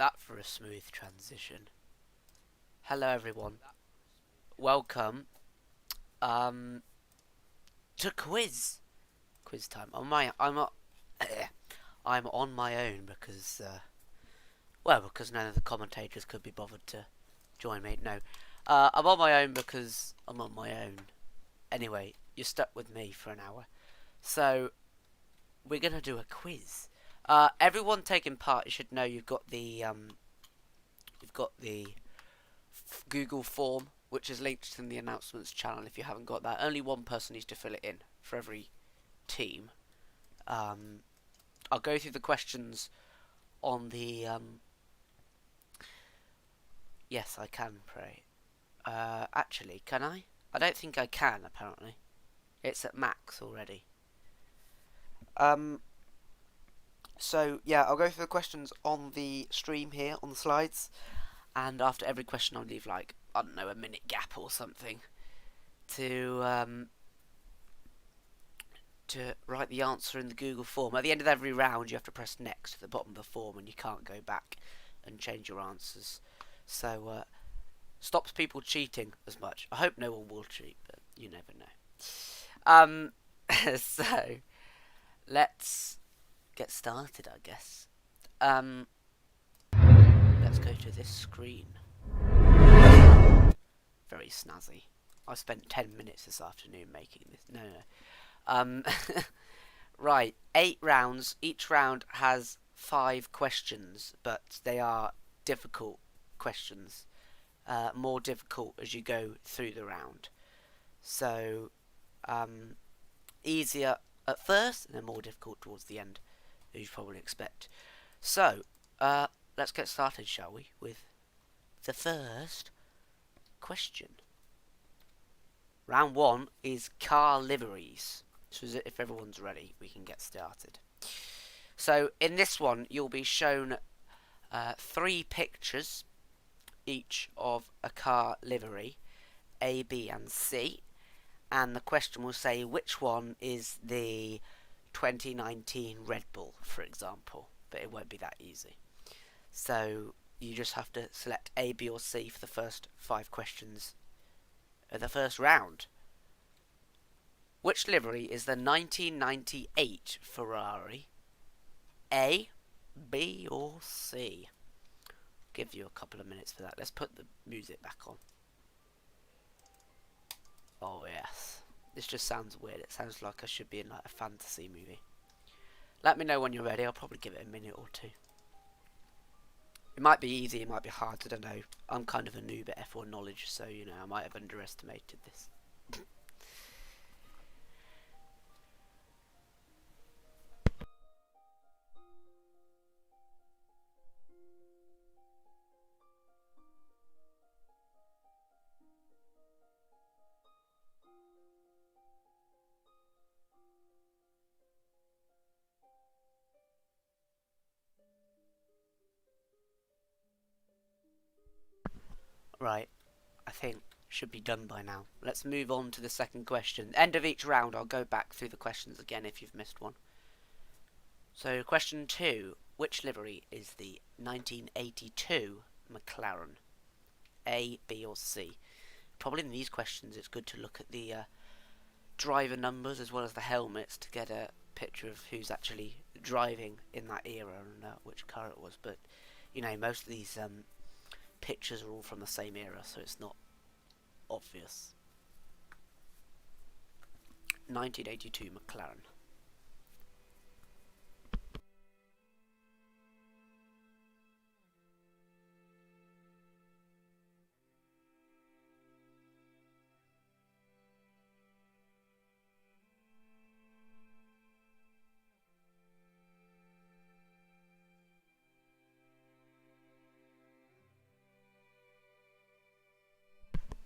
that for a smooth transition. Hello everyone. Welcome to quiz time. I'm on my own because because none of the commentators could be bothered to join me. No. I'm on my own because I'm on my own. Anyway, you're stuck with me for an hour. So we're going to do a quiz. Everyone taking part, you should know you've got the Google form, which is linked in the announcements channel. If you haven't got that, only one person needs to fill it in for every team. I'll go through the questions on the yes, I can pray. Actually, can I? I don't think I can, apparently. It's at max already. So yeah, I'll go through the questions on the stream here on the slides, and after every question I'll leave like, I don't know, a minute gap or something to write the answer in the Google form. At the end of every round you have to press next at the bottom of the form and you can't go back and change your answers. So stops people cheating as much. I hope no one will cheat, but you never know. So let's get started, I guess. Let's go to this screen. Very snazzy. I spent 10 minutes this afternoon making this. No. Right, 8 rounds. Each round has 5 questions, but they are difficult questions. More difficult as you go through the round. So, easier at first, and then more difficult towards the end, as you probably expect. So, let's get started, shall we, with the first question. Round 1 is car liveries. So if everyone's ready, we can get started. So in this one, you'll be shown 3 pictures, each of a car livery, A, B and C. And the question will say which one is the 2019 Red Bull, for example. But it won't be that easy. So you just have to select A, B or C for the first 5 questions of the first round. Which livery is the 1998 Ferrari? A, B or C? I'll give you a couple of minutes for that. Let's put the music back on. Oh yes. This just sounds weird. It sounds like I should be in like a fantasy movie. Let me know when you're ready. I'll probably give it a minute or two. It might be easy, it might be hard, I don't know. I'm kind of a noob at F1 knowledge, so you know, I might have underestimated this. Right, I think should be done by now. Let's move on to the second question. End of each round, I'll go back through the questions again if you've missed one. So, question 2. Which livery is the 1982 McLaren? A, B or C? Probably in these questions it's good to look at the driver numbers as well as the helmets to get a picture of who's actually driving in that era and which car it was. But, you know, most of these pictures are all from the same era, so it's not obvious. 1982 McLaren.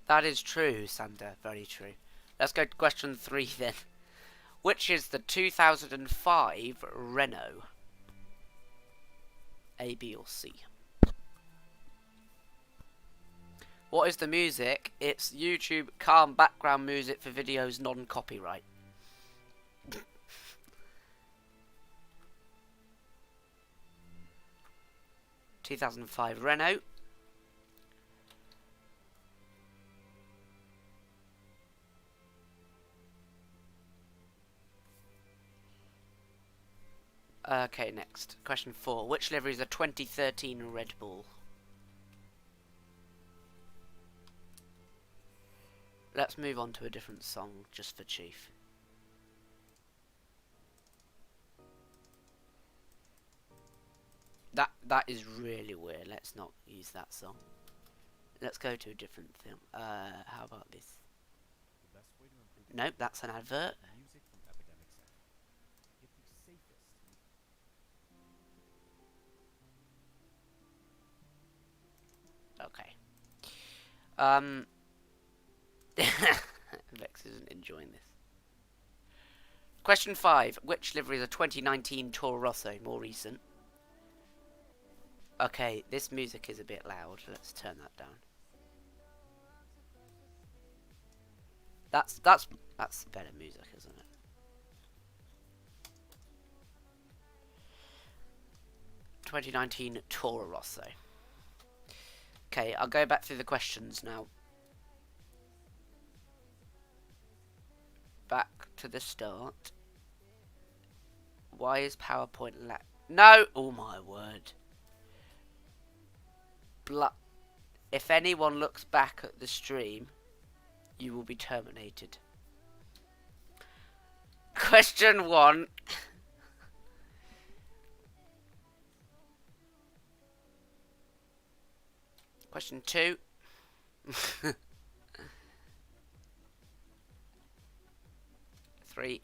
That is true, Sander. Very true. Let's go to question 3 then. Which is the 2005 Renault? A, B or C? What is the music? It's YouTube calm background music for videos non-copyright. 2005 Renault. Okay, next. Question 4. Which livery is a 2013 Red Bull? Let's move on to a different song just for Chief. That is really weird. Let's not use that song. Let's go to a different thing. How about this? Nope, that's an advert. Okay. Vex isn't enjoying this. Question 5. Which livery is a 2019 Toro Rosso? More recent. Okay, this music is a bit loud. Let's turn that down. That's better music, isn't it? (2019) Toro Rosso. Okay, I'll go back through the questions now. Back to the start. Why is PowerPoint No! Oh my word. If anyone looks back at the stream, you will be terminated. Question 1. Question 2. 3.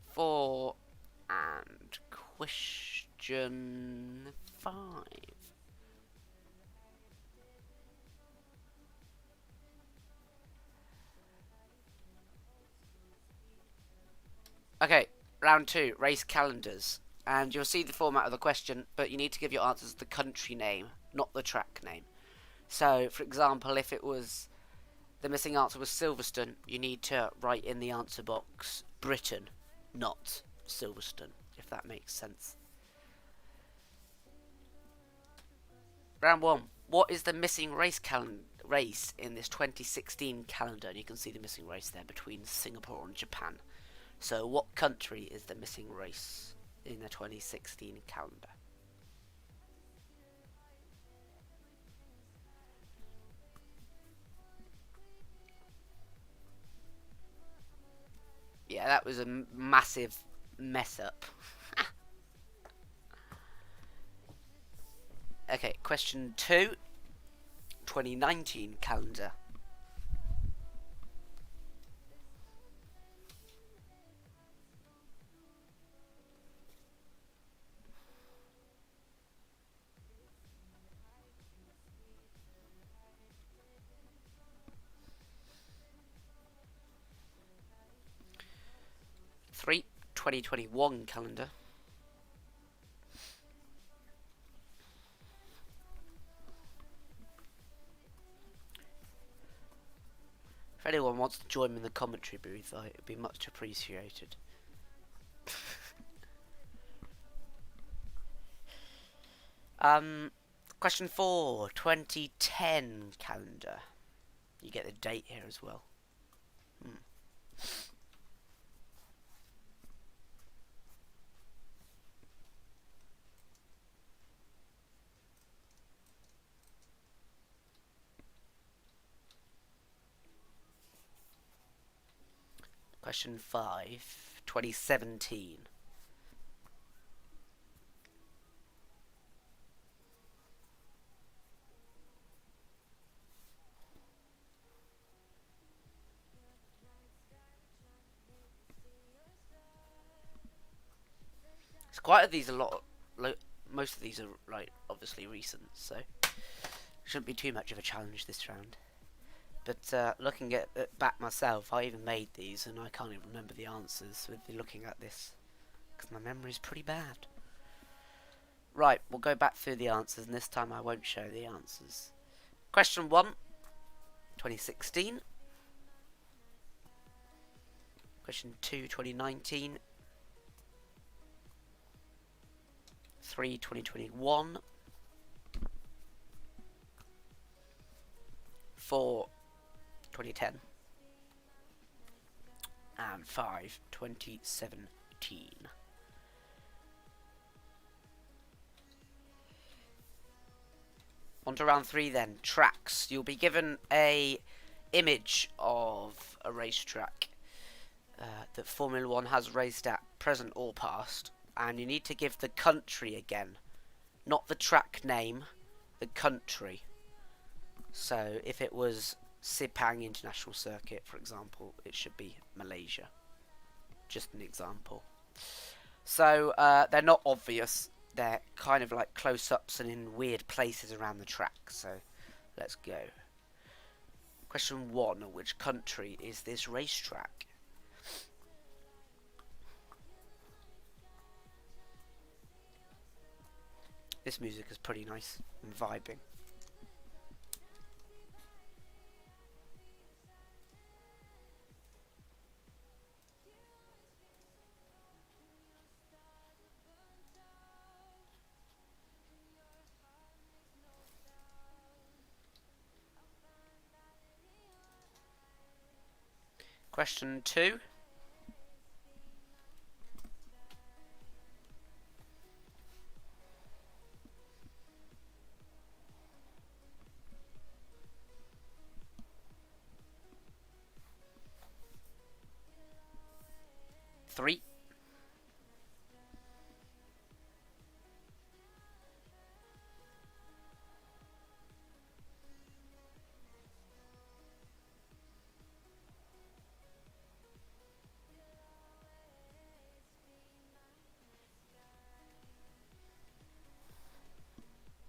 4. And question 5. Okay, round 2, race calendars. And you'll see the format of the question, but you need to give your answers the country name, not the track name. So, for example, if it was the missing answer was Silverstone, you need to write in the answer box Britain, not Silverstone, if that makes sense. Round 1. What is the missing race in this 2016 calendar? And you can see the missing race there between Singapore and Japan. So what country is the missing race in the 2016 calendar? Yeah, that was a massive mess up. Okay, question 2. 2019 calendar. Three, 2021 calendar. If anyone wants to join me in the commentary booth, it would be much appreciated. Question 4, 2010 calendar. You get the date here as well. Question 5, 2017. It's quite these a lot. Most of these are obviously recent, so shouldn't be too much of a challenge this round. But looking at back myself, I even made these and I can't even remember the answers with looking at this because my memory is pretty bad. Right, we'll go back through the answers, and this time I won't show the answers. Question 1, 2016. Question 2, 2019. 3, 2021. 4, 2010. And 5, 2017. On to round 3 then. Tracks. You'll be given a image of a racetrack that Formula 1 has raced at, present or past, and you need to give the country again. Not the track name, the country. So if it was Sepang International Circuit, for example, it should be Malaysia. Just an example. So they're not obvious. They're kind of like close-ups and in weird places around the track. So let's go. Question 1. Which country is this racetrack? This music is pretty nice and vibing. Question 2. Three.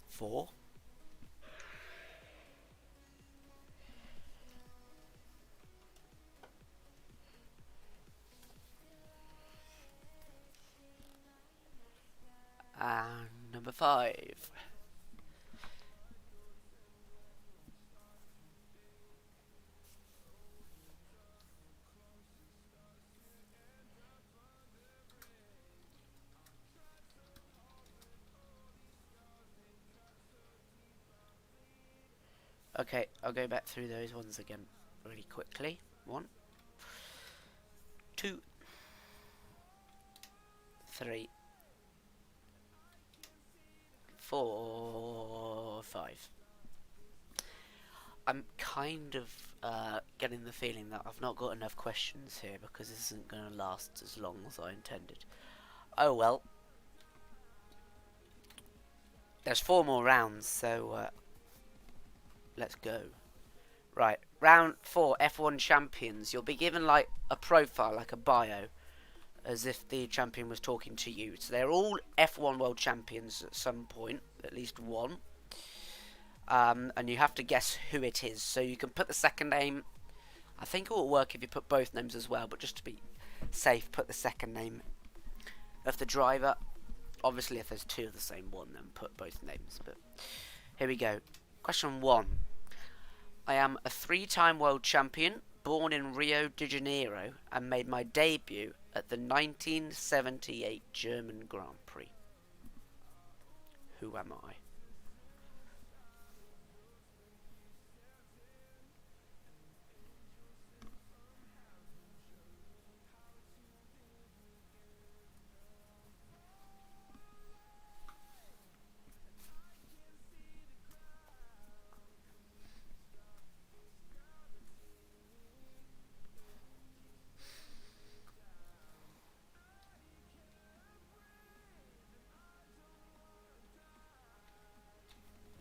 Four. And number 5. Okay, I'll go back through those ones again really quickly. 1, 2, 3, 4, 5. I'm kind of getting the feeling that I've not got enough questions here because this isn't going to last as long as I intended. Oh well. There's 4 more rounds, so let's go. Right, round 4, F1 champions. You'll be given like a profile, like a bio, as if the champion was talking to you. So they're all F1 world champions at some point, at least one. And you have to guess who it is. So you can put the second name. I think it will work if you put both names as well, but just to be safe, put the second name of the driver. Obviously, if there's 2 of the same one, then put both names. But here we go. Question 1. I am a 3-time world champion, born in Rio de Janeiro, and made my debut at the 1978 German Grand Prix. Who am I?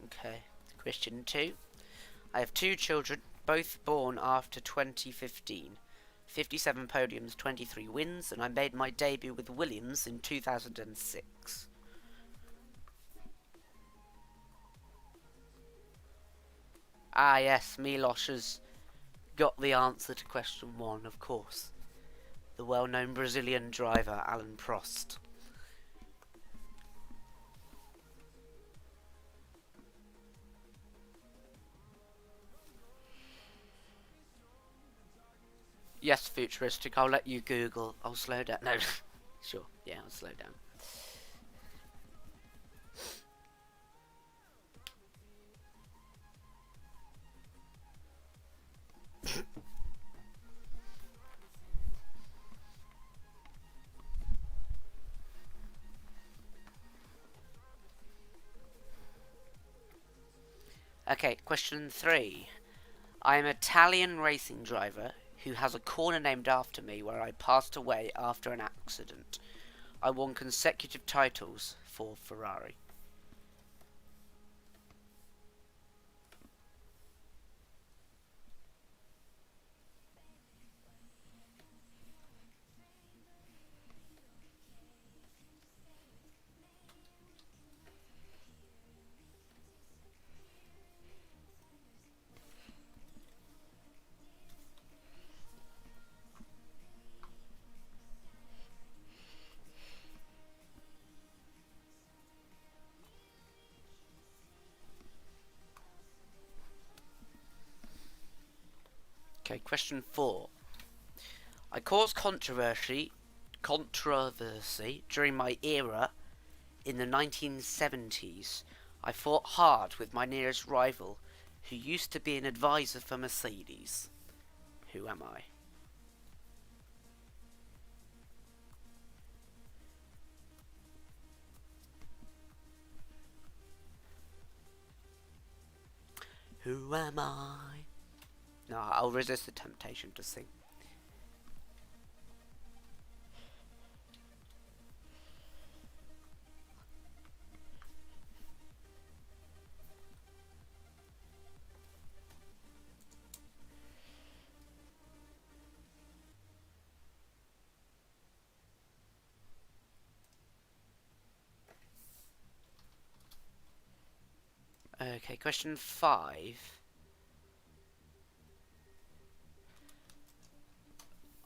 Okay, question 2. I have 2 children, both born after 2015. 57 podiums, 23 wins, and I made my debut with Williams in 2006. Ah yes, Milos has got the answer to question 1, of course. The well-known Brazilian driver, Alan Prost. Yes, futuristic. I'll let you Google. I'll slow down. No, sure. Yeah, I'll slow down. Okay, question 3. I am an Italian racing driver who has a corner named after me where I passed away after an accident. I won consecutive titles for Ferrari. Okay, question 4. I caused controversy during my era in the 1970s. I fought hard with my nearest rival, who used to be an advisor for Mercedes. Who am I? Who am I? No, I'll resist the temptation to sing. Okay, question 5.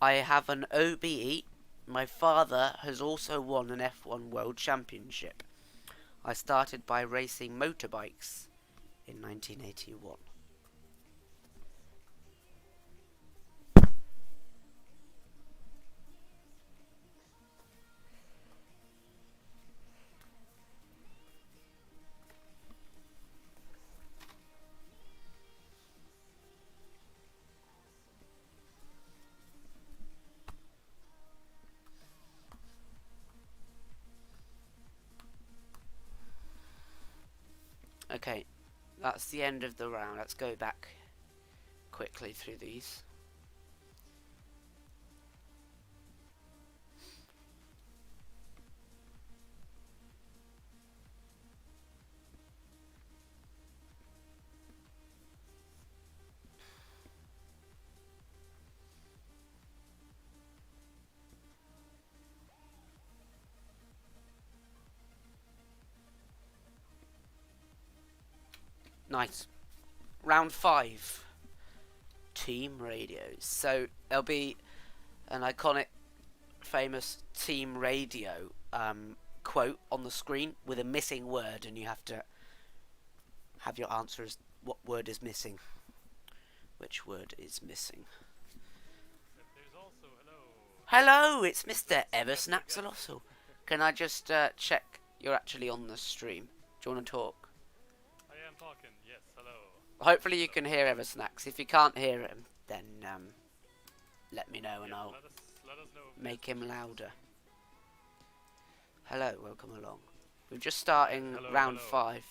I have an OBE. My father has also won an F1 World Championship. I started by racing motorbikes in 1981. Okay, that's the end of the round. Let's go back quickly through these. Nice. Round 5. Team radios. So there'll be an iconic, famous team radio quote on the screen with a missing word, and you have to have your answer as what word is missing. Which word is missing? There's also Hello, it's Mr. Eversnaxolossal. Can I just check you're actually on the stream? Do you want to talk? I am talking. Yes, hello. Hopefully you can hear Eversnax. If you can't hear him, then let me know and I'll Let us know make him louder. Hello, welcome along. We're just starting round 5.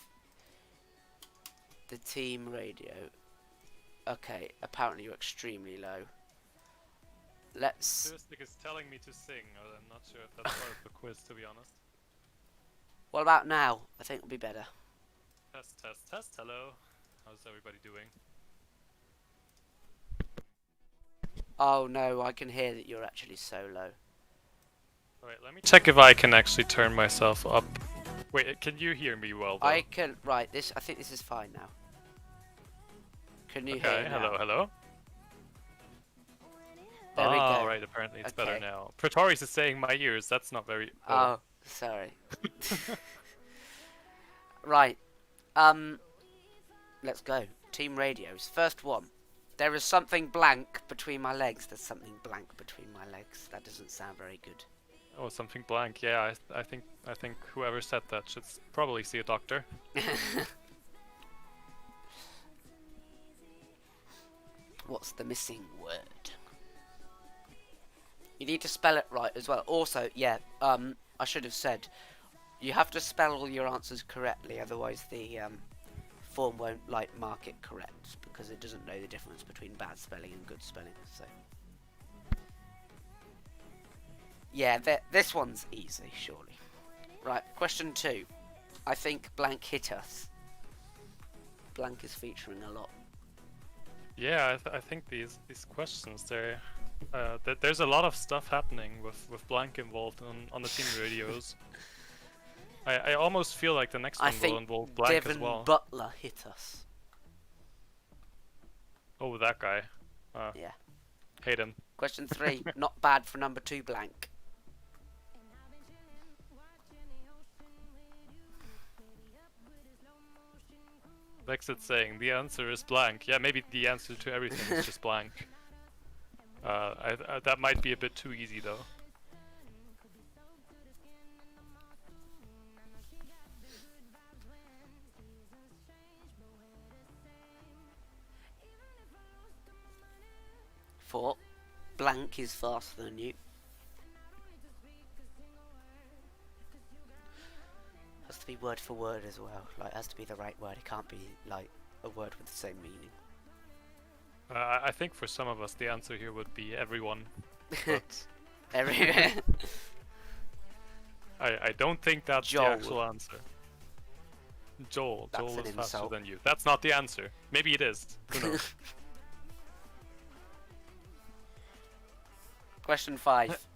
The team radio. Okay, apparently you're extremely low. Let's... Futuristic is telling me to sing. I'm not sure if that's part of the quiz, to be honest. What about now? I think it'll be better. Test, test, test. Hello. How's everybody doing? Oh no, I can hear that you're actually so low. Alright, let me check if I can actually turn myself up. Wait, can you hear me well, though? I can... Right, this. I think this is fine now. Can you hear me? Hello, hello. There we go. Right, apparently it's better now. Pretorius is saying my ears, that's not very... Oh, sorry. Right. Let's go. Team radios. First one. There is something blank between my legs. There's something blank between my legs. That doesn't sound very good. Oh, something blank. Yeah, I think whoever said that should probably see a doctor. What's the missing word? You need to spell it right as well. Also, yeah, I should have said, you have to spell all your answers correctly, otherwise the form won't mark it correct because it doesn't know the difference between bad spelling and good spelling. So yeah, this one's easy, surely. Right, question 2. I think blank hit us. Blank is featuring a lot. Yeah, I think these questions there's a lot of stuff happening with blank involved on the team radios. I almost feel like the next one will involve blank as well. Butler hit us. Oh, that guy. Yeah. Hate him. Question 3. Not bad for number 2 blank. Lexit saying the answer is blank. Yeah, maybe the answer to everything is just blank. That might be a bit too easy though. Four. Blank is faster than you. Has to be word for word as well. Like, it has to be the right word. It can't be like a word with the same meaning. I think for some of us the answer here would be everyone. But Everywhere. I don't think that's Joel. the actual answer. Joel That's is an faster insult. than you. That's not the answer. Maybe it is. Who knows? Question 5.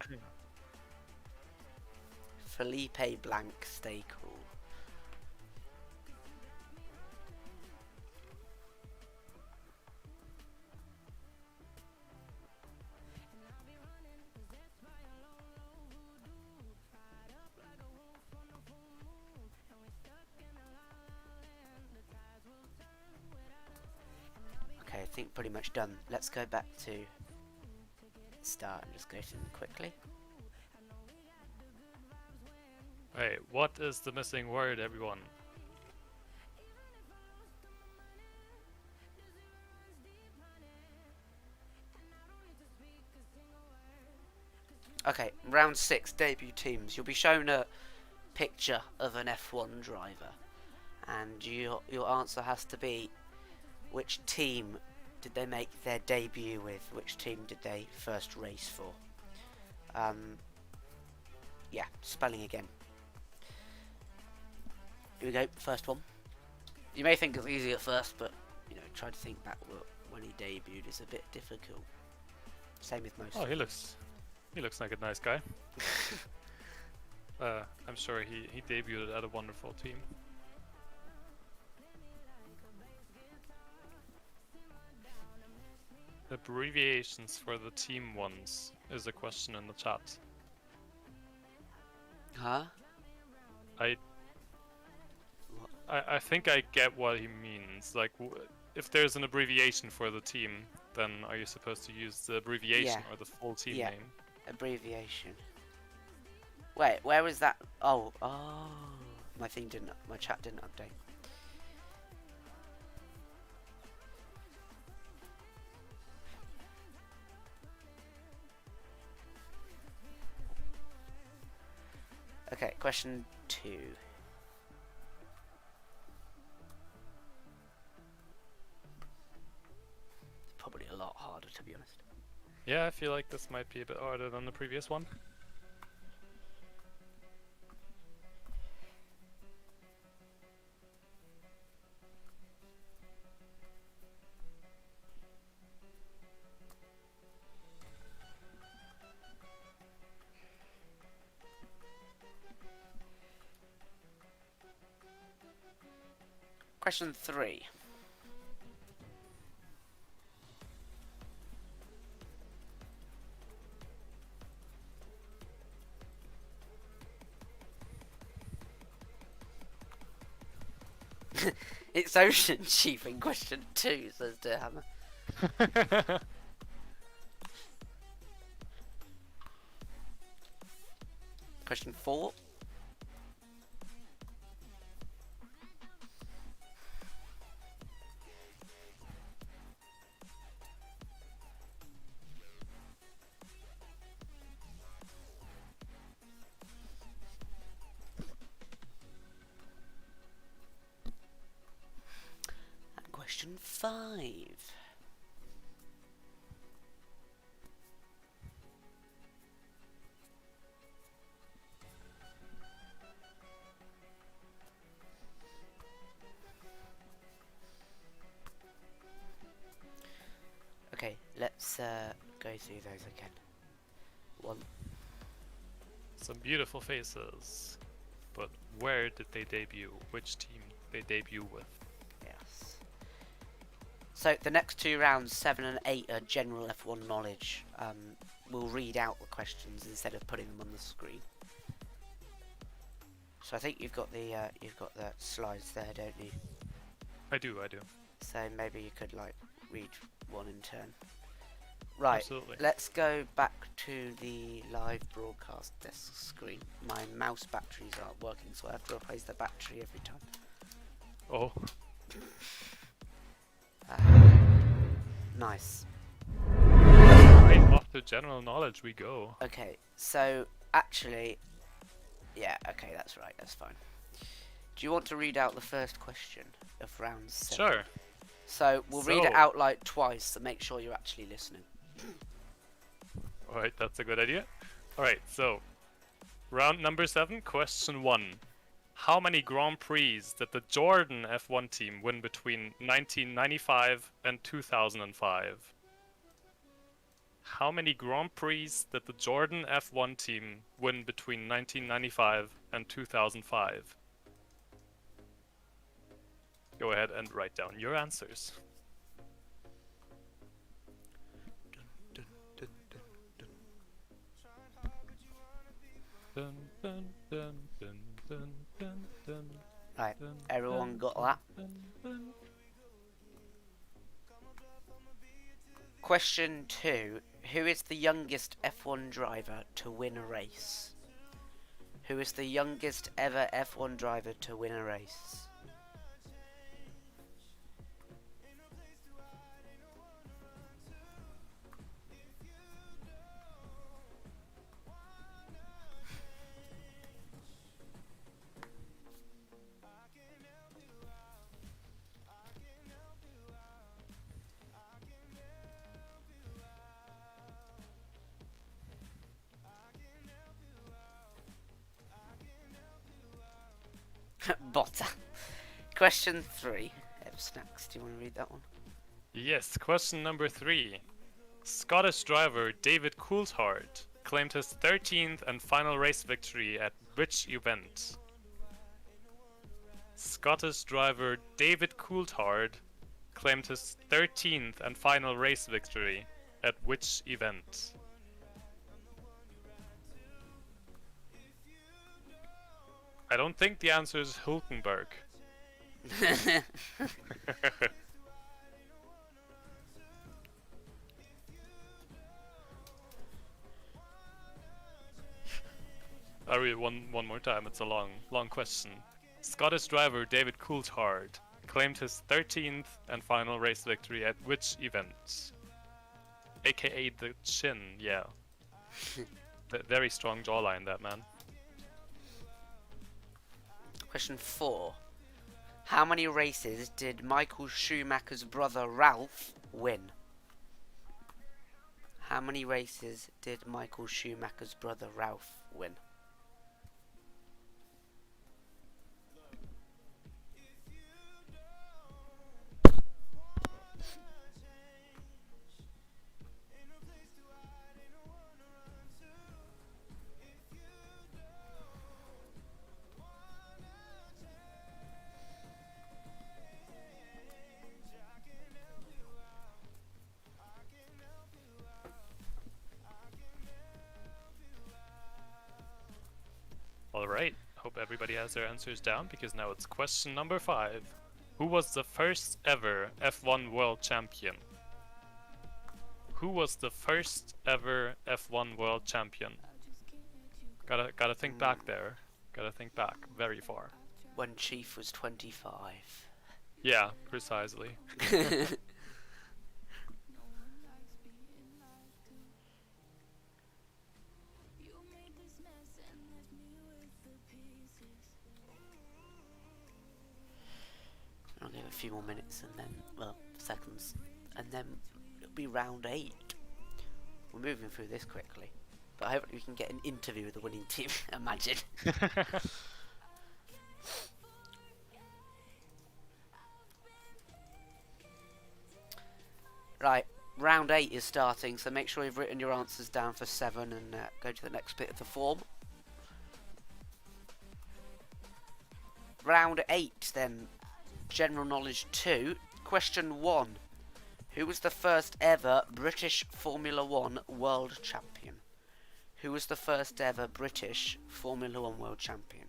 Felipe blank, stay cool. Okay, I think pretty much done. Let's go back to start and just go through them quickly. Hey, what is the missing word, everyone? Okay, round 6, debut teams. You'll be shown a picture of an F1 driver, and your answer has to be which team did they make their debut with, which team did they first race for. Yeah, spelling again. Here we go, first one. You may think it's easy at first, but you know, try to think back when he debuted is a bit difficult. Same with most. Oh, he looks like a nice guy. I'm sure he debuted at a wonderful team. Abbreviations for the team ones is a question in the chat. Huh? I think I get what he means. Like, if there's an abbreviation for the team, then are you supposed to use the abbreviation or the full team name? Abbreviation. Wait, where was that? Oh, my chat didn't update. Okay, question 2. Probably a lot harder, to be honest. Yeah, I feel like this might be a bit harder than the previous one. Question 3. It's Ocean Chief in question 2, says Dehammer. Question 4. And question 5. Okay, let's go through those again. 1. Some beautiful faces. But where did they debut? Which team they debut with? Yes. So the next 2 rounds, 7 and 8, are general F1 knowledge. We'll read out the questions instead of putting them on the screen. So I think you've got the slides there, don't you? I do. So maybe you could like read one in turn. Right. Absolutely. Let's go back to the live broadcast desk screen. My mouse batteries aren't working, so I have to replace the battery every time. Oh. Nice. Right off to general knowledge we go. Okay, so actually, yeah, okay, that's right, that's fine. Do you want to read out the first question of round 7? Sure. So we'll read it out like twice to make sure you're actually listening. Alright, that's a good idea. Alright, so round number 7, question 1. How many Grand Prix did the Jordan F1 team win between 1995 and 2005? How many Grand Prix did the Jordan F1 team win between 1995 and 2005? Go ahead and write down your answers. Dun, dun, dun, dun, dun, dun, dun, Right, dun, everyone dun, got that? dun, dun. Question 2. Who is the youngest F1 driver to win a race? Who is the youngest ever F1 driver to win a race? Botta. Question 3. Snacks, do you want to read that one? Yes, question number 3. Scottish driver David Coulthard claimed his 13th and final race victory at which event? Scottish driver David Coulthard claimed his 13th and final race victory at which event? I don't think the answer is Hulkenberg. I'll read it one more time, it's a long question. Scottish driver David Coulthard claimed his 13th and final race victory at which event? AKA the chin, yeah. Very strong jawline, that man. Question 4. How many races did Michael Schumacher's brother Ralph win? How many races did Michael Schumacher's brother Ralph win? Alright, hope everybody has their answers down because now it's question number 5. Who was the first ever F1 world champion? Who was the first ever F1 world champion? Gotta think back there. Gotta think back very far. When Chief was 25. Yeah, precisely. I'll give a few more minutes and then, well, seconds, and then it'll be round 8. We're moving through this quickly, but hopefully we can get an interview with the winning team. Imagine. Right, round 8 is starting, so make sure you've written your answers down for 7 and go to the next bit of the form. Round 8 then, General Knowledge 2, question 1. Who was the first ever British Formula 1 World Champion? Who was the first ever British Formula 1 World Champion?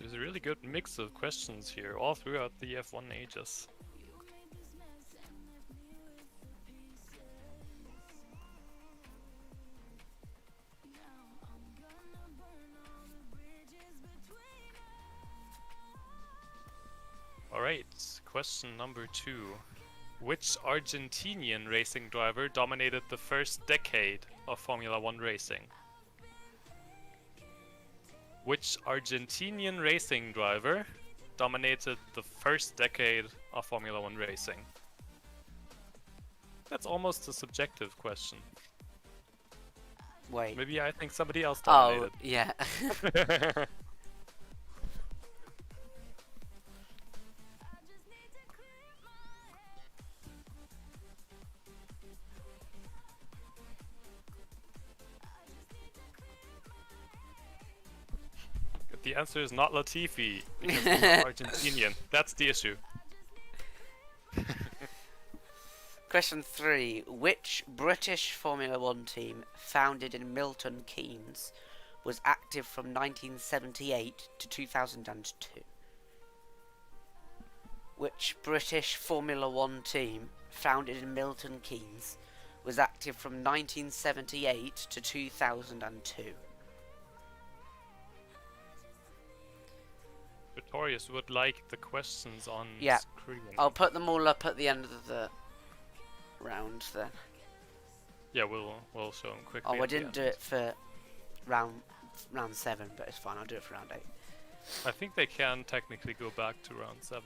There's a really good mix of questions here, all throughout the F1 ages. Alright, question number 2. Which Argentinian racing driver dominated the first decade of Formula 1 racing? Which Argentinian racing driver dominated the first decade of Formula 1 racing? That's almost a subjective question. Wait. Maybe I think somebody else dominated. Oh, yeah. The answer is not Latifi, because he's not Argentinian. That's the issue. Question 3. Which British Formula 1 team, founded in Milton Keynes, was active from 1978 to 2002? Which British Formula 1 team, founded in Milton Keynes, was active from 1978 to 2002? Pretorius would like the questions on screen. I'll put them all up at the end of the round then. Yeah, we'll show them quickly. Oh, I didn't do it for round 7, but it's fine. I'll do it for round 8. I think they can technically go back to round 7.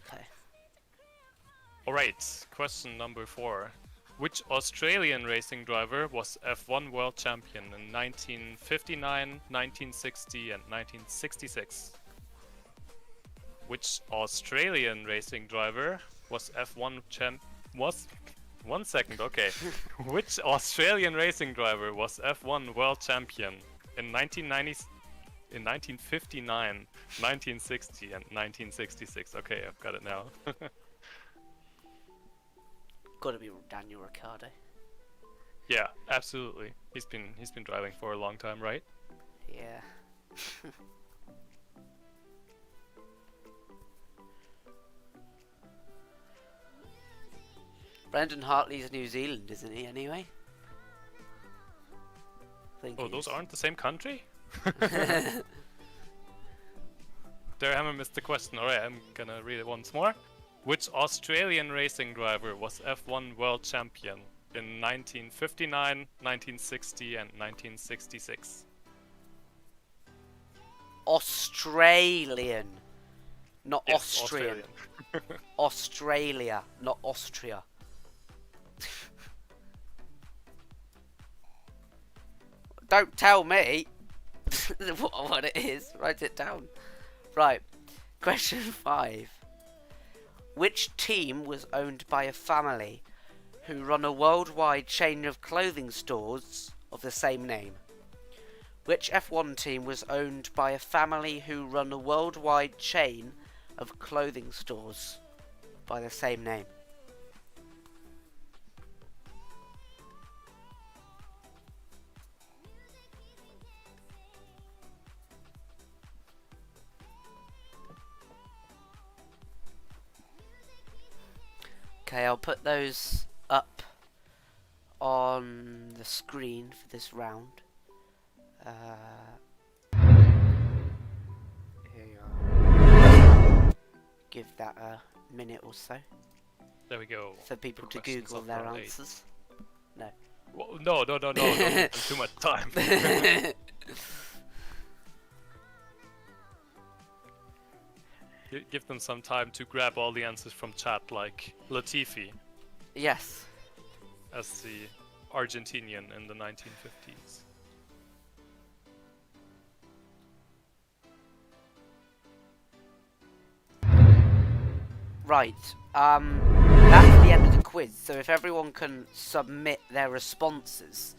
Okay. Alright, question number 4. Which Australian racing driver was F1 world champion in 1959, 1960 and 1966? Which Australian racing driver was F1 One second, okay. Which Australian racing driver was F1 world champion in 1959, 1960 and 1966? Okay, I've got it now. Gotta be Daniel Ricciardo. Yeah, absolutely. He's been driving for a long time, right? Yeah. Brendan Hartley's New Zealand, isn't he, anyway? Oh, those aren't the same country? There, I missed the question. Alright, I'm gonna read it once more. Which Australian racing driver was F1 world champion in 1959, 1960 and 1966? Australian. Not Yes, Austrian. Australia, not Austria. Don't tell me what it is. Write it down. Right. Question 5. Which team was owned by a family who run a worldwide chain of clothing stores of the same name? Which F1 team was owned by a family who run a worldwide chain of clothing stores by the same name? Okay, I'll put those up on the screen for this round. Here you are. Give that a minute or so. There we go. For people The to Google questions their of round 8. answers. No. Well, no, don't spend too much time. Give them some time to grab all the answers from chat, like Latifi Yes. as the Argentinian in the 1950s. Right. That's the end of the quiz. So if everyone can submit their responses,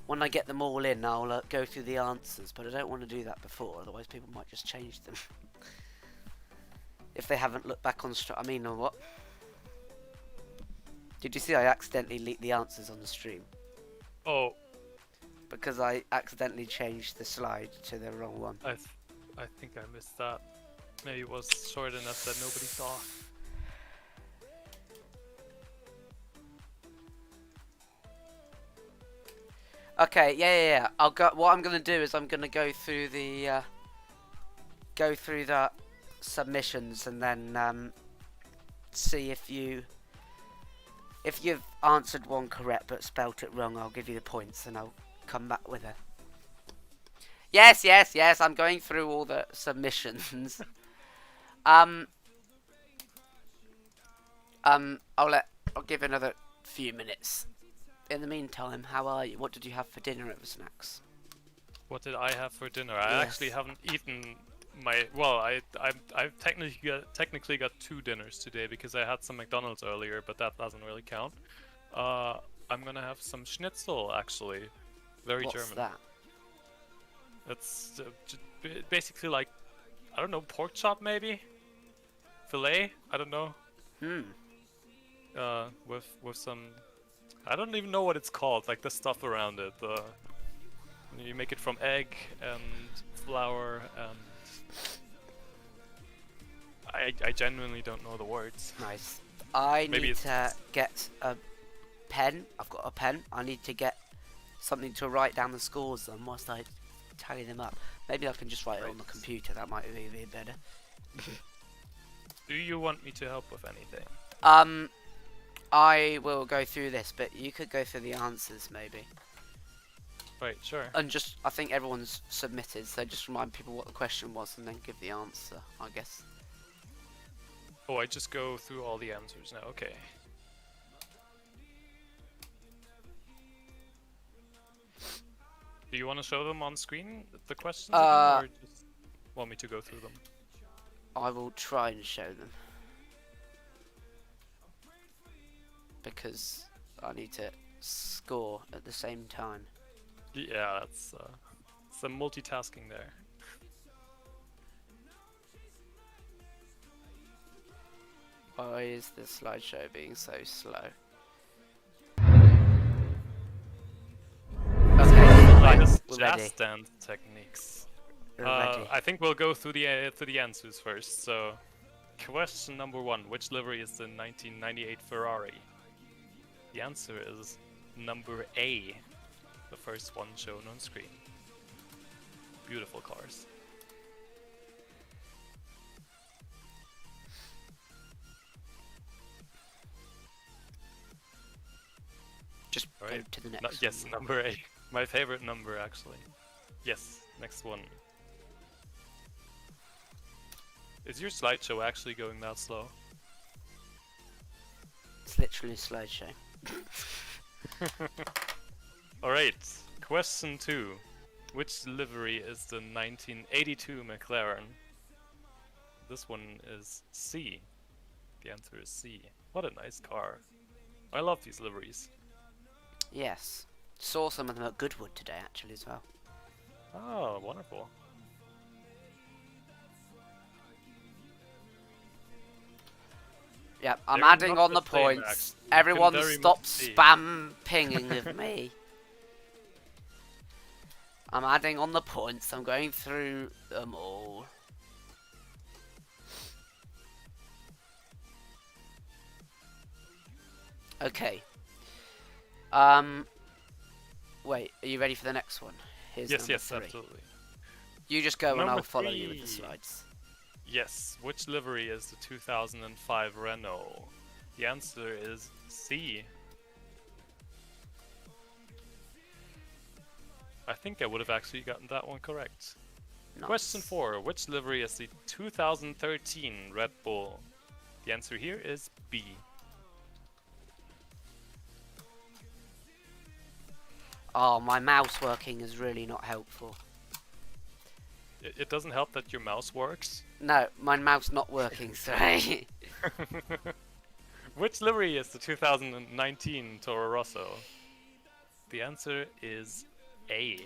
when I get them all in, I'll go through the answers. But I don't want to do that before, otherwise people might just change them. If they haven't looked back on I mean, or what? Did you see I accidentally leaked the answers on the stream? Oh. Because I accidentally changed the slide to the wrong one. I think I missed that. Maybe it was short enough that nobody saw. Okay, yeah. I'll go. What I'm gonna do is I'm gonna go through the submissions and then see if you've answered one correct but spelt it wrong. I'll give you the points and I'll come back with it. Yes. I'm going through all the submissions. I'll give another few minutes. In the meantime, how are you? What did you have for dinner over snacks? What did I have for dinner? I actually haven't eaten my. Well, I've technically got 2 dinners today because I had some McDonald's earlier, but that doesn't really count. I'm gonna have some schnitzel actually. Very What's German. that? It's basically like, I don't know, pork chop maybe? Filet? I don't know. With some, I don't even know what it's called, like the stuff around it. You make it from egg and flour and I genuinely don't know the words. Nice. I need to get a pen. I've got a pen. I need to get something to write down the scores on whilst I tally them up. Maybe I can just write it on the computer. That might be a bit better. Do you want me to help with anything? I will go through this, but you could go through the answers maybe. Right, sure. And just, I think everyone's submitted, so just remind people what the question was and then give the answer, I guess. Oh, I just go through all the answers now, okay. Do you want to show them on screen, the questions again, or just want me to go through them? I will try and show them. Because I need to score at the same time. Yeah, that's some multitasking there. Why is the slideshow being so slow? Okay, right, we're jazz ready. stand techniques. We're ready. I think we'll go through the answers first. So, question number 1: which livery is the 1998 Ferrari? The answer is number A, the first one shown on screen. Beautiful cars. Just go to the next Yes, one. number A. My favorite number, actually. Yes, next one. Is your slideshow actually going that slow? It's literally a slideshow. Alright, question 2. Which livery is the 1982 McLaren? This one is C. The answer is C. What a nice car. I love these liveries. Yes. Saw some of them at Goodwood today actually as well. Oh, wonderful. Yep, I'm They're adding not on the the same, points. actually. You Everyone can very stop much see. spam pinging with me. I'm adding on the points. I'm going through them all. Okay. Wait, are you ready for the next one? Here's Yes, number yes, 3. absolutely. You just go and Number I'll follow you with the 3. slides. Yes, which livery is the 2005 Renault? The answer is C. I think I would have actually gotten that one correct. Nice. Question 4. Which livery is the 2013 Red Bull? The answer here is B. Oh, my mouse working is really not helpful. It doesn't help that your mouse works. No, my mouse not working, sorry. Which livery is the 2019 Toro Rosso? The answer is A.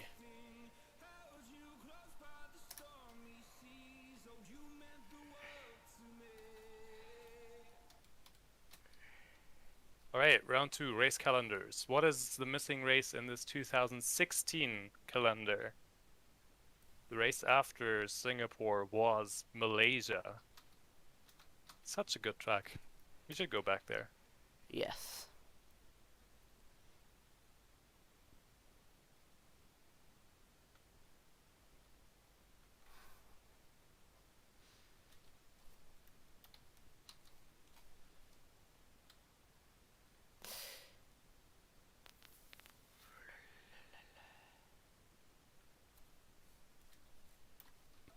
Alright, round 2, race calendars. What is the missing race in this 2016 calendar? The race after Singapore was Malaysia. Such a good track. We should go back there. Yes.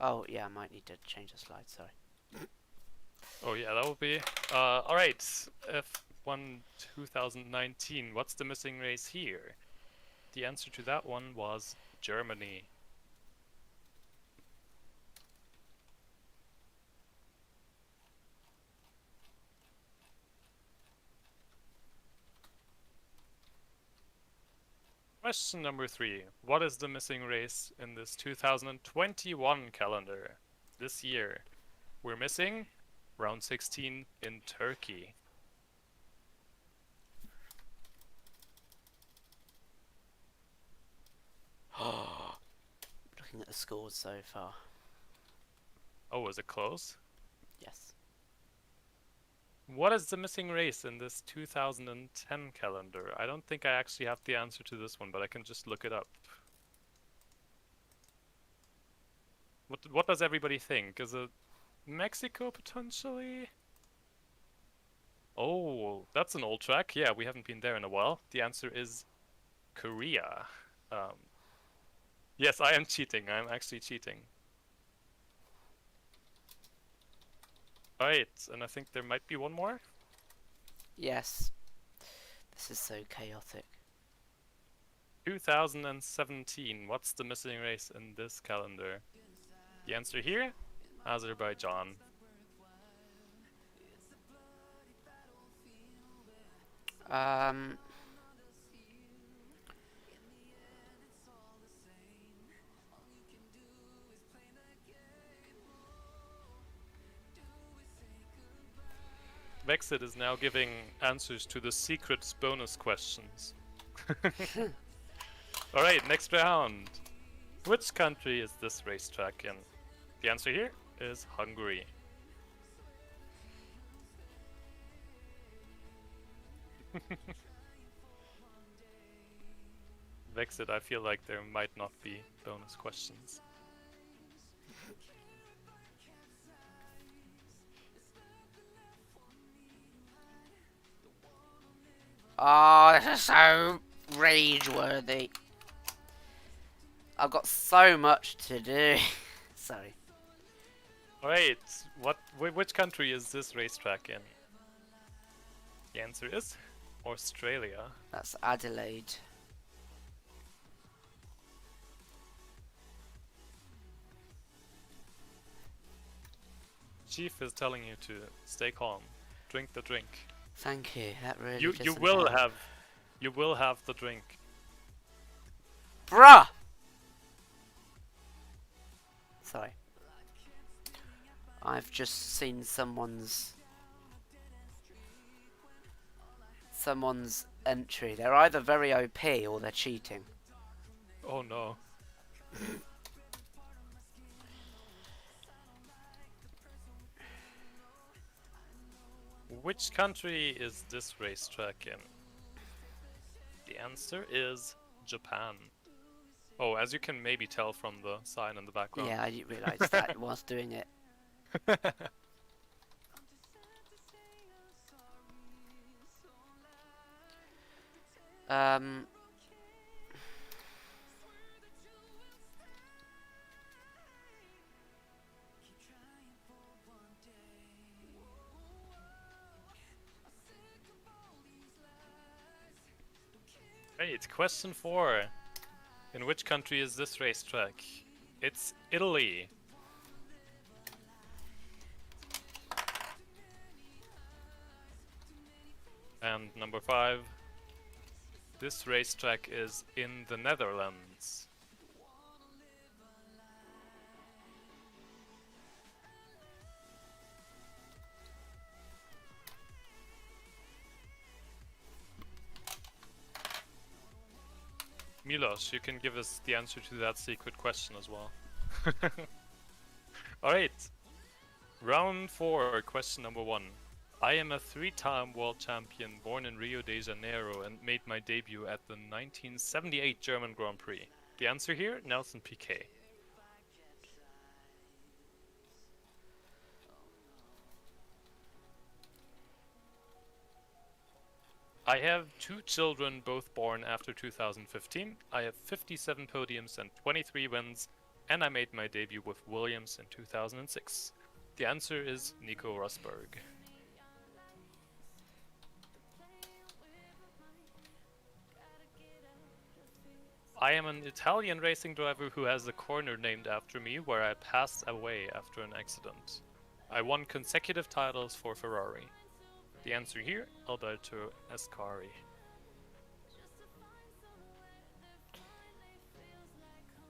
Oh, yeah, I might need to change the slide, sorry. Oh yeah, that would be... Alright, F1 2019. What's the missing race here? The answer to that one was Germany. Question number 3. What is the missing race in this 2021 calendar? This year. We're missing round 16 in Turkey. Looking at the scores so far. Oh, was it close? Yes. What is the missing race in this 2010 calendar? I don't think I actually have the answer to this one, but I can just look it up. What does everybody think? Is it Mexico potentially? Oh, that's an old track. Yeah, we haven't been there in a while. The answer is Korea. Yes, I am cheating. I'm actually cheating. Alright, and I think there might be one more. Yes. This is so chaotic. 2017. What's the missing race in this calendar? The answer here? Azerbaijan. Vexit is now giving answers to the secret bonus questions. Alright, next round. Which country is this racetrack in? The answer here is Hungary. Vexit, I feel like there might not be bonus questions. Oh, this is so rage-worthy. I've got so much to do. Sorry. Alright, which country is this racetrack in? The answer is Australia. That's Adelaide. Chief is telling you to stay calm. Drink the drink. Thank you. That really You doesn't will help. have the drink. Bruh! Sorry. I've just seen someone's entry. They're either very OP or they're cheating. Oh no. Which country is this racetrack in? The answer is Japan. Oh, as you can maybe tell from the sign in the background. Yeah, I didn't realise that whilst doing it. Um. Great, question 4. In which country is this racetrack? It's Italy. And number 5. This racetrack is in the Netherlands. Milos, you can give us the answer to that secret question as well. Alright. Round 4, question number 1. I am a 3-time world champion born in Rio de Janeiro and made my debut at the 1978 German Grand Prix. The answer here, Nelson Piquet. I have 2 children, both born after 2015. I have 57 podiums and 23 wins, and I made my debut with Williams in 2006. The answer is Nico Rosberg. I am an Italian racing driver who has a corner named after me where I passed away after an accident. I won consecutive titles for Ferrari. The answer here, Alberto Ascari.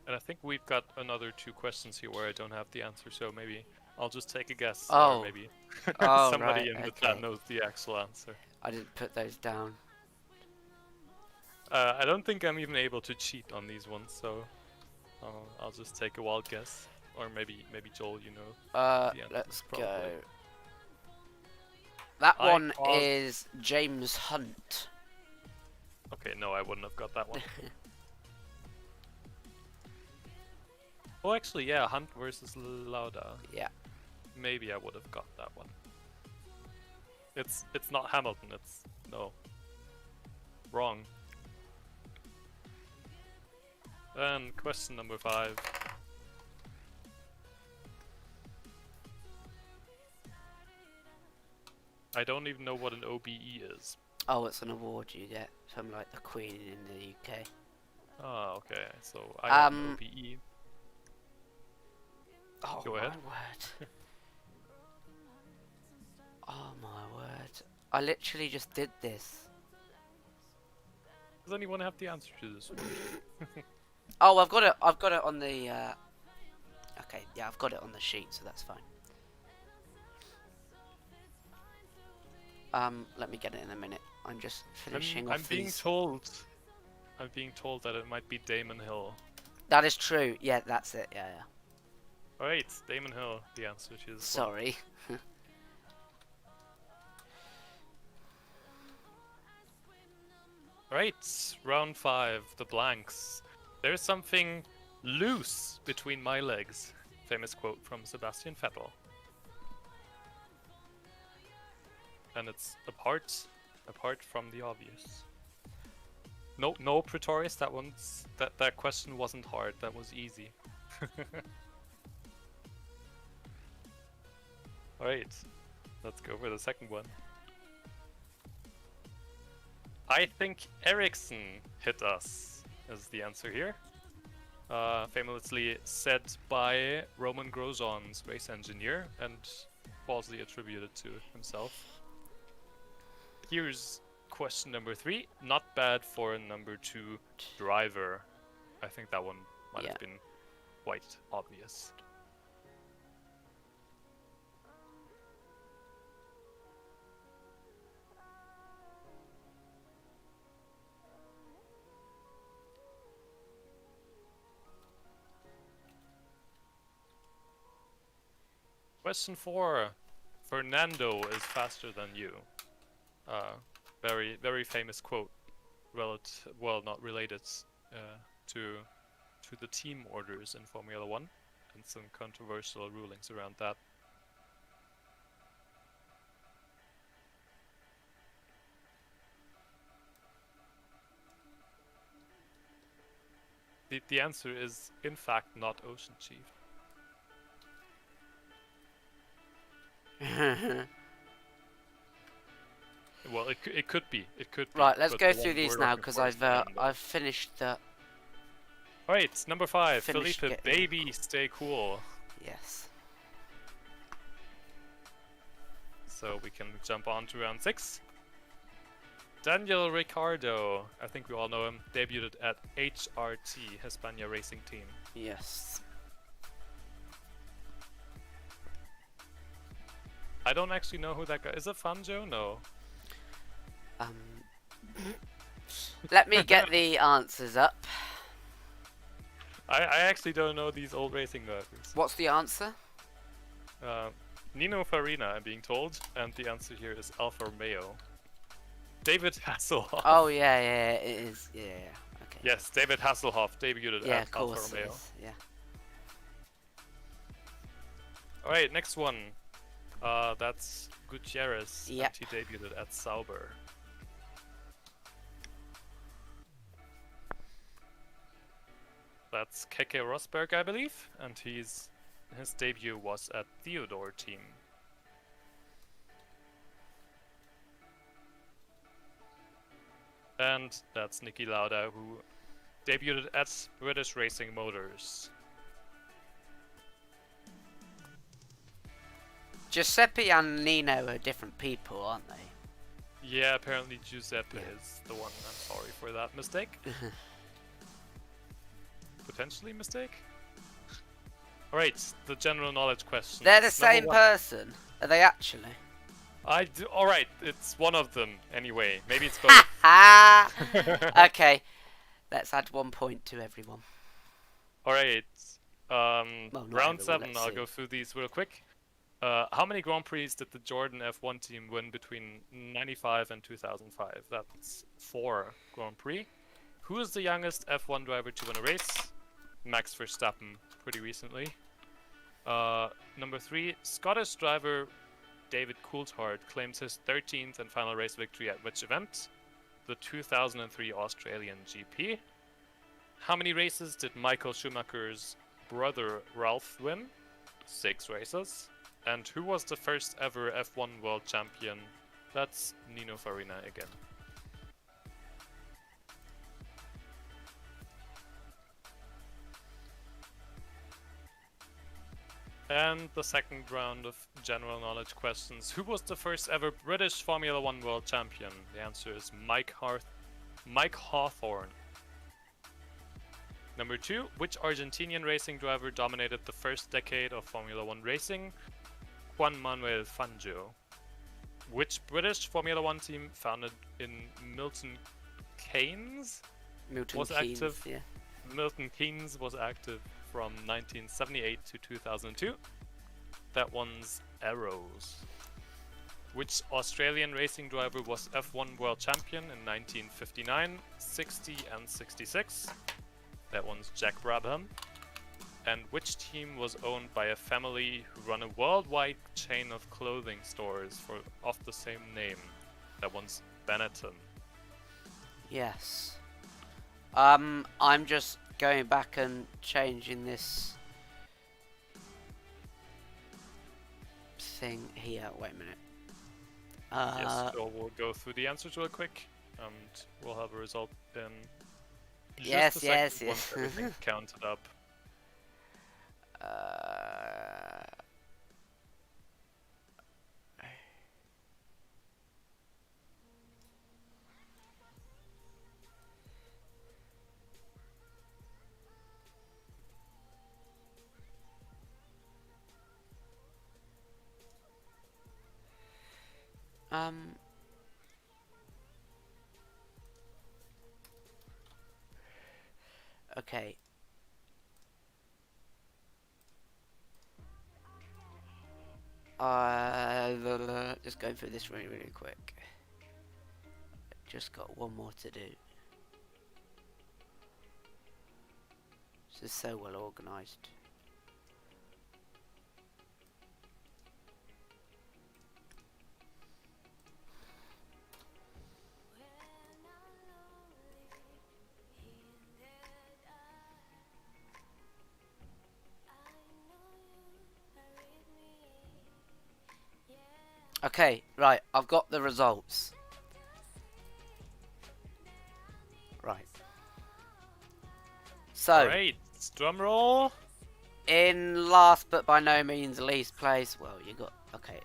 And I think we've got another 2 questions here where I don't have the answer, so maybe I'll just take a guess. Oh. Or maybe Oh, somebody right, in the okay. chat knows the actual answer. I didn't put those down. I don't think I'm even able to cheat on these ones, so I'll just take a wild guess. Or maybe Joel, you know. the answer, Let's probably. go. That I one caused- is James Hunt. Okay, no, I wouldn't have got that one. Oh, actually, yeah, Hunt versus Lauda. Yeah. Maybe I would have got that one. It's not Hamilton. No. Wrong. And question number 5. I don't even know what an OBE is. Oh, it's an award you get from like the Queen in the UK. Ah, okay. So I have an OBE. Oh Go my ahead. word. Oh my word. I literally just did this. Does anyone have the answer to this? Oh, I've got it on the okay, yeah, I've got it on the sheet, so that's fine. Let me get it in a minute. I'm just finishing I'm off being these. told that it might be Damon Hill. That is true. Yeah, that's it. Yeah, yeah. Alright, Damon Hill, the answer to this. Sorry. Alright, round 5, the blanks. There's something loose between my legs. Famous quote from Sebastian Vettel. And it's apart from the obvious. No, Pretorius, that question wasn't hard, that was easy. Alright, let's go for the second one. I think Ericsson hit us, is the answer here. Famously said by Roman Grosjean's race engineer and falsely attributed to himself. Here's question number 3. Not bad for a number 2 driver. I think that one might have been quite obvious. Question 4. Fernando is faster than you. Very famous quote. well, not related to the team orders in Formula One, and some controversial rulings around that. The answer is, in fact, not Ocean Chief. Well, it could be. It could be. Right, let's but go the through one these we're now looking because for is Lando. I've finished the. Alright, number 5. Finished Felipe, getting- baby, stay cool. Yes. So we can jump on to round 6. Daniel Ricciardo, I think we all know him, debuted at HRT, Hispania Racing Team. Yes. I don't actually know who that guy is. It Fangio? No. Let me get the answers up. I actually don't know these old racing drivers. What's the answer? Nino Farina, I'm being told, and the answer here is Alfa Romeo. David Hasselhoff. Oh yeah, it is. Yeah. Okay. Yes, David Hasselhoff debuted Yeah, at of course Alfa it Romeo. is. Yeah. Alright, next one. That's Gutierrez, Yep. and he debuted at Sauber. That's Keke Rosberg, I believe, and his debut was at Theodore Team. And that's Niki Lauda, who debuted at British Racing Motors. Giuseppe and Nino are different people, aren't they? Yeah, apparently Giuseppe Yeah. is the one. I'm sorry for that mistake. Potentially mistake? Alright, the general knowledge question. They're the same person. Are they actually? Alright, it's one of them anyway. Maybe it's both. Ha! Okay. Let's add 1 point to everyone. Alright. not Round everyone, 7, let's I'll see. go through these real quick. How many Grand Prix did the Jordan F1 team win between 95 and 2005? That's 4 Grand Prix. Who is the youngest F1 driver to win a race? Max Verstappen, pretty recently. Number 3, Scottish driver David Coulthard claims his 13th and final race victory at which event? The 2003 Australian GP. How many races did Michael Schumacher's brother Ralph win? 6 races. And who was the first ever F1 world champion? That's Nino Farina again. And the second round of general knowledge questions. Who was the first ever British Formula 1 world champion? The answer is Mike Hawthorne. Number 2, which Argentinian racing driver dominated the first decade of Formula 1 racing? Juan Manuel Fangio. Which British Formula 1 team founded in Milton Keynes Milton was Keynes, active? yeah. Milton Keynes was active from 1978 to 2002. That one's Arrows. Which Australian racing driver was F1 world champion in 1959, 60 and 66? That one's Jack Brabham. And which team was owned by a family who run a worldwide chain of clothing stores of the same name? That one's Benetton. Yes. I'm just going back and changing this thing here. Wait a minute. Yes, so we'll go through the answers real quick, and we'll have a result in just Yes, a second yes, once yes. everything's counted up. Okay. Just going through this really quick. Just got one more to do. This is so well organised. Okay, right, I've got the results. Right. So, Alright, drum roll. in last but by no means least place, well, you got, okay.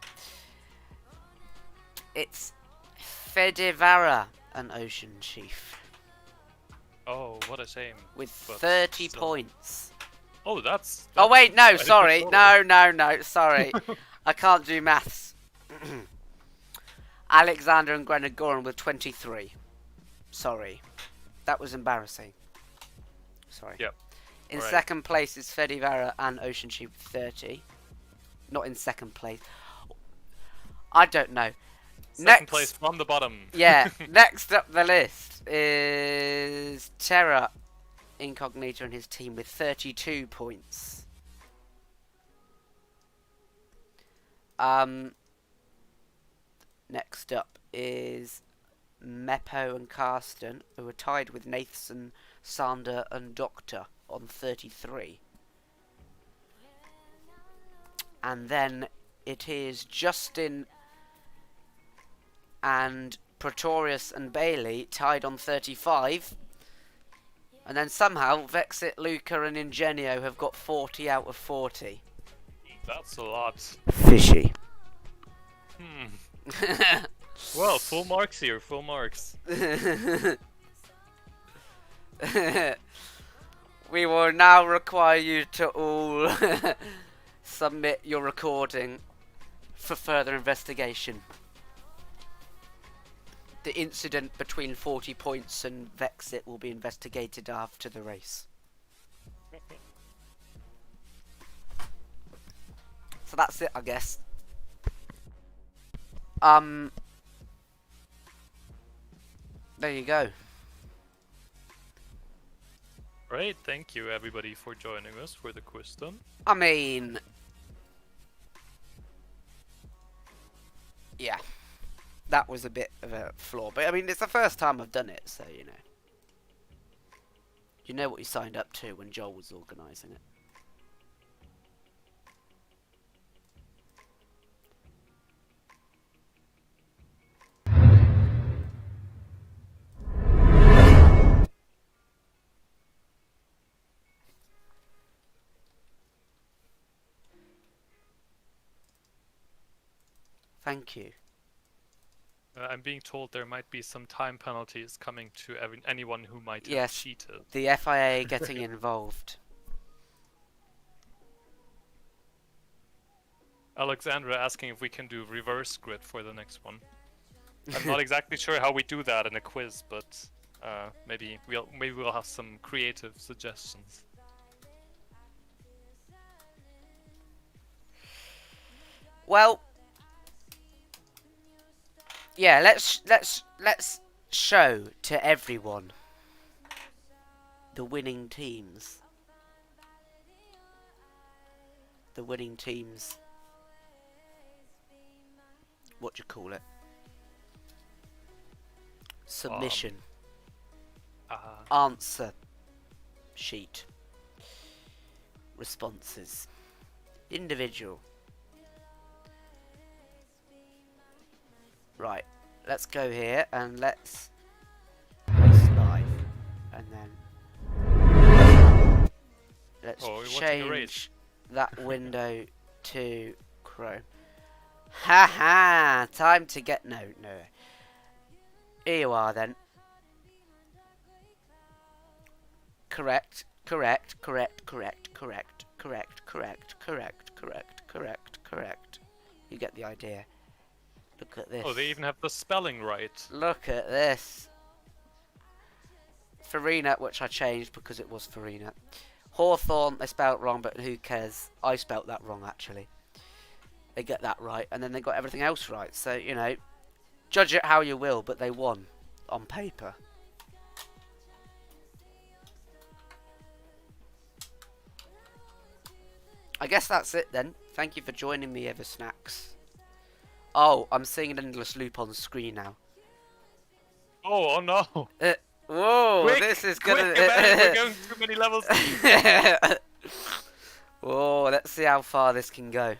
It's Fedivara, an Ocean Chief, Oh, what a shame. with But 30 still. points. Oh, that's Oh wait, no, quite a good sorry. total. No, sorry. I can't do maths. Alexander and Grenagoran with 23. Sorry. That was embarrassing. Sorry. Yep. In Alright. second place is Fedivara and Ocean Chief with 30. Not in second place. I don't know. Second place from the bottom. Yeah, next up the list is Terra Incognito and his team with 32 points. Next up is Meppo and Karsten, who are tied with Nathan, Sander and Doctor on 33. And then it is Justin and Pretorius and Bailey tied on 35. And then somehow Vexit, Luca and Ingenio have got 40 out of 40. That's a lot. Fishy. Well, full marks here, full marks. We will now require you to all submit your recording for further investigation. The incident between 40 points and Vexit will be investigated after the race. So that's it, I guess. There you go. Right, thank you everybody for joining us for the quiz then. I mean, yeah, that was a bit of a flaw, but I mean, it's the first time I've done it, so you know what you signed up to when Joel was organising it. Thank you. I'm being told there might be some time penalties coming to anyone who might have Yes, cheated. the FIA getting involved. Alexandra asking if we can do reverse grid for the next one. I'm not exactly sure how we do that in a quiz, but maybe we'll have some creative suggestions. Well, yeah, let's show to everyone the winning teams. The winning teams. What do you call it? Submission. Answer sheet. Responses. Individual. Right, let's go here and let's press live, and then let's change that window to Chrome. Haha, time to get no. Here you are then. Correct. You get the idea. Look at this. Oh, they even have the spelling right. Look at this. Farina, which I changed because it was Farina. Hawthorne, they spelled wrong, but who cares? I spelt that wrong, actually. They get that right, and then they got everything else right. So, judge it how you will, but they won on paper. I guess that's it then. Thank you for joining me, Eversnacks. Oh, I'm seeing an endless loop on the screen now. Oh no! Whoa, Quick, this is quick, gonna. Evan, we're going too many levels. Whoa, let's see how far this can go.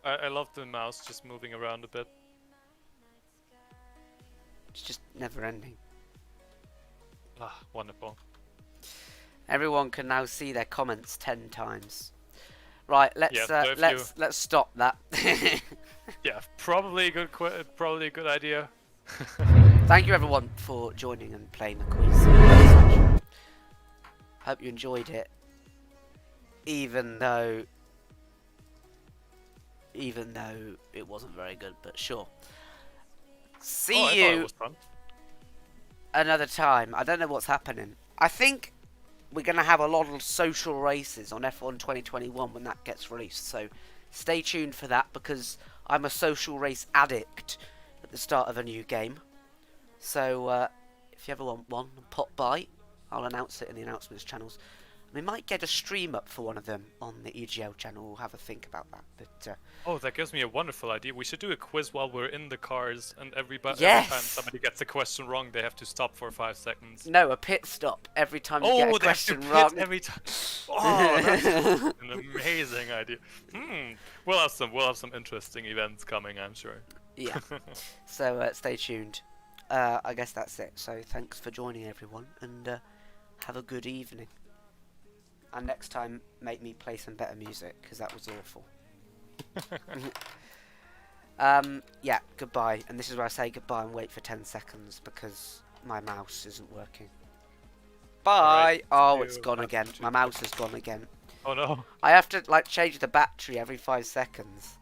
I love the mouse just moving around a bit. It's just never ending. Ah, wonderful. Everyone can now see their comments 10 times. Right, let's Yeah, so let's stop that. Yeah, probably a good idea. Thank you everyone for joining and playing the quiz. Hope you enjoyed it. Even though it wasn't very good, but sure. See I thought you it was fun. another time. I don't know what's happening. I think we're going to have a lot of social races on F1 2021 when that gets released. So stay tuned for that, because I'm a social race addict at the start of a new game. So if you ever want one, pop by. I'll announce it in the announcements channels. We might get a stream up for one of them on the EGL channel. We'll have a think about that. But Oh, that gives me a wonderful idea. We should do a quiz while we're in the cars, and every time somebody gets a question wrong, they have to stop for 5 seconds. No, a pit stop every time you get a question wrong. Every time. Oh, that's an amazing idea. We'll have some interesting events coming, I'm sure. Yeah. So stay tuned. I guess that's it. So thanks for joining, everyone, and have a good evening. And next time, make me play some better music, because that was awful. Yeah, goodbye. And this is where I say goodbye and wait for 10 seconds, because my mouse isn't working. Bye! Right, oh, it's gone again. My mouse has gone again. Oh no. I have to, like, change the battery every 5 seconds.